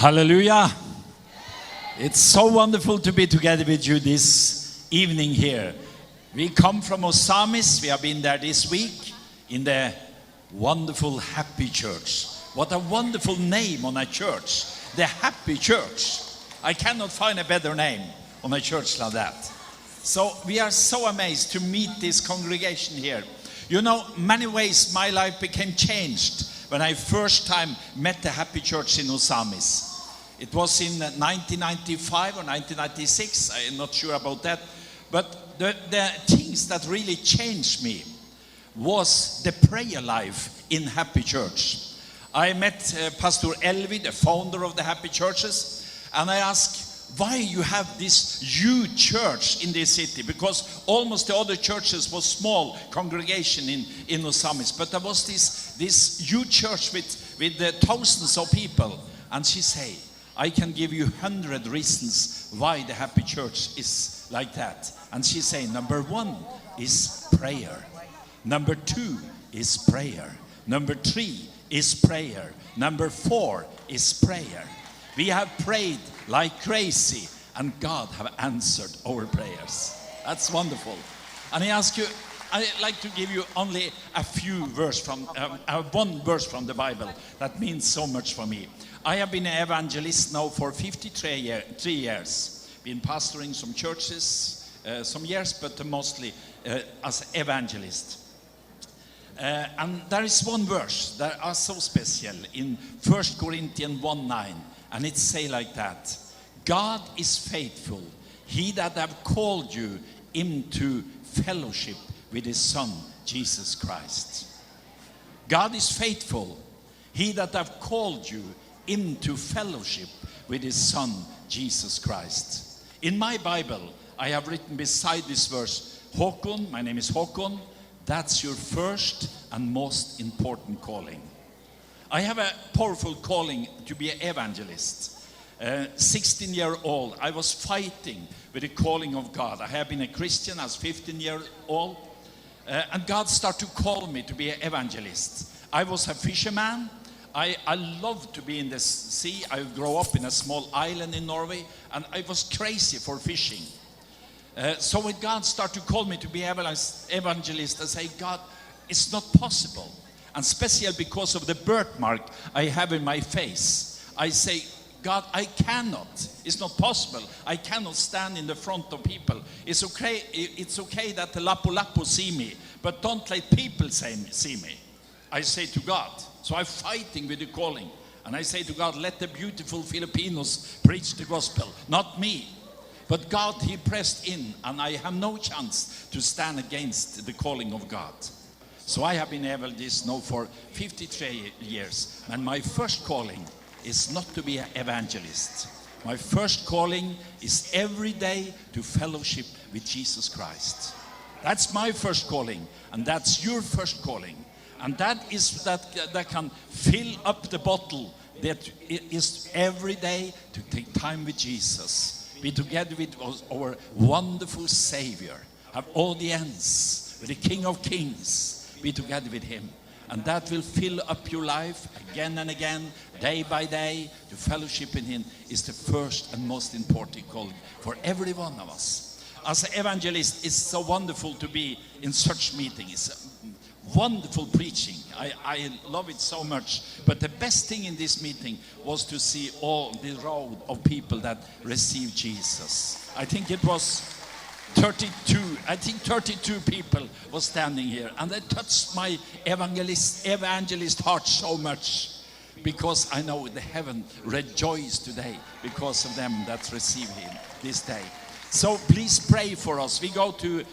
Hallelujah. It's so wonderful to be together with you this evening here. We come from Osamis. We have been there this week in the wonderful Happy Church. What a wonderful name on a church. The Happy Church. I cannot find a better name on a church like that. So we are so amazed to meet this congregation here. You know, many ways my life became changed when I first time met the Happy Church in Osamis. It was in 1995 or 1996, I'm not sure about that. But the things that really changed me was the prayer life in Happy Church. I met Pastor Elvi, the founder of the Happy Churches, and I asked, why you have this huge church in this city? Because almost the other churches was small congregation in Osamis, but there was this huge church with thousands of people. And she say, I can give you 100 reasons why the Happy Church is like that. And she say, number 1 is prayer. Number 2 is prayer. Number 3 is prayer. Number 4 is prayer. We have prayed like crazy, and God have answered our prayers. That's wonderful. And I'd like to give you only a few verses from, one verse from the Bible that means so much for me. I have been an evangelist now for 3 years. Been pastoring some churches, some years, but mostly as evangelist. And there is one verse that is so special in 1 Corinthians 1:9, and it say like that: God is faithful, he that have called you into fellowship with his Son, Jesus Christ. God is faithful, he that have called you into fellowship with his Son, Jesus Christ. In my Bible, I have written beside this verse, Håkon, my name is Håkon, that's your first and most important calling. I have a powerful calling to be an evangelist. 16-year-old, I was fighting with the calling of God. I have been a Christian as 15-year-old, and God started to call me to be an evangelist. I was a fisherman. I loved to be in the sea. I grew up in a small island in Norway, and I was crazy for fishing. So when God started to call me to be evangelist, I say, God, it's not possible. And especially because of the birthmark I have in my face. I say, God, I cannot. It's not possible. I cannot stand in the front of people. It's okay that the Lapu-Lapu see me, but don't let people see me. I say to God. So I'm fighting with the calling. And I say to God, let the beautiful Filipinos preach the gospel, not me. But God, he pressed in, and I have no chance to stand against the calling of God. So I have been able this now for 53 years. And my first calling is not to be an evangelist. My first calling is every day to fellowship with Jesus Christ. That's my first calling, and that's your first calling. And that is that can fill up the bottle, that is every day to take time with Jesus. Be together with our wonderful Savior. Have audience with the King of Kings. Be together with him. And that will fill up your life again and again, day by day. To fellowship in him is the first and most important calling for every one of us. As an evangelist, it's so wonderful to be in such meetings. Wonderful preaching. I love it so much. But the best thing in this meeting was to see all the row of people that received Jesus. I think it was 32 people was standing here. And that touched my evangelist heart so much. Because I know the heaven rejoiced today because of them that received him this day. So please pray for us. We go to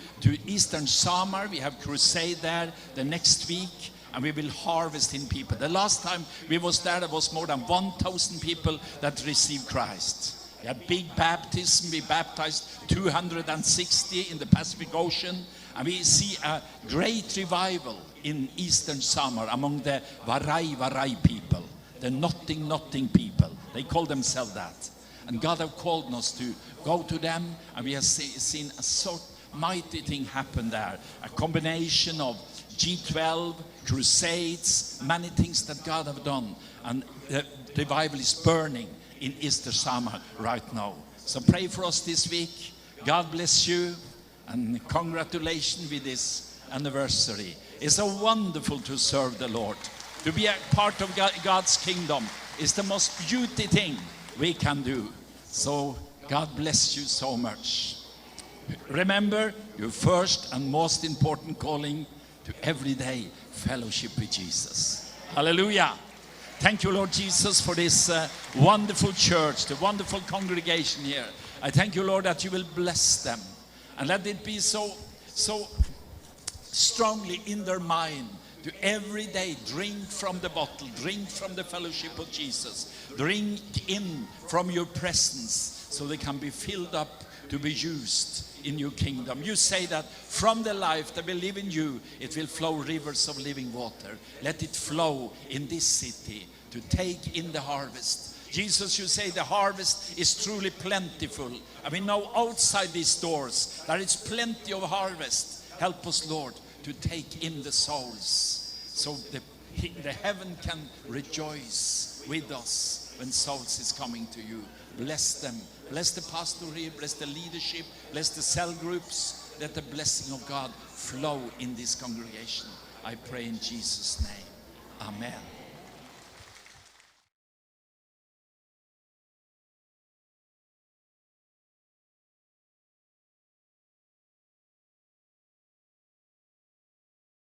Eastern Samar. We have crusade there the next week, and we will harvest in people. The last time we was there was more than 1,000 people that received Christ. We had big baptism. We baptized 260 in the Pacific Ocean, and we see a great revival in Eastern Samar among the Waray people, the nothing people. They call themselves that. And God have called us to go to them, and we have seen a so mighty thing happen there. A combination of G12, crusades, many things that God have done. And the revival is burning in Easter Sama right now. So pray for us this week. God bless you, and congratulations with this anniversary. It's so wonderful to serve the Lord. To be a part of God's kingdom is the most beauty thing we can do. So God bless you so much. Remember your first and most important calling to everyday fellowship with Jesus. Hallelujah. Thank you, Lord Jesus, for this wonderful church, the wonderful congregation here. I thank you, Lord, that you will bless them and let it be so strongly in their mind to every day drink from the bottle, drink from the fellowship of Jesus, drink in from your presence so they can be filled up to be used in your kingdom. You say that from the life that will live in you, it will flow rivers of living water. Let it flow in this city to take in the harvest. Jesus, you say the harvest is truly plentiful. And we know outside these doors there is plenty of harvest. Help us, Lord, to take in the souls so the heaven can rejoice with us when souls is coming to you. Bless them. Bless the pastor here, bless the leadership, bless the cell groups. Let the blessing of God flow in this congregation. I pray in Jesus' name. Amen.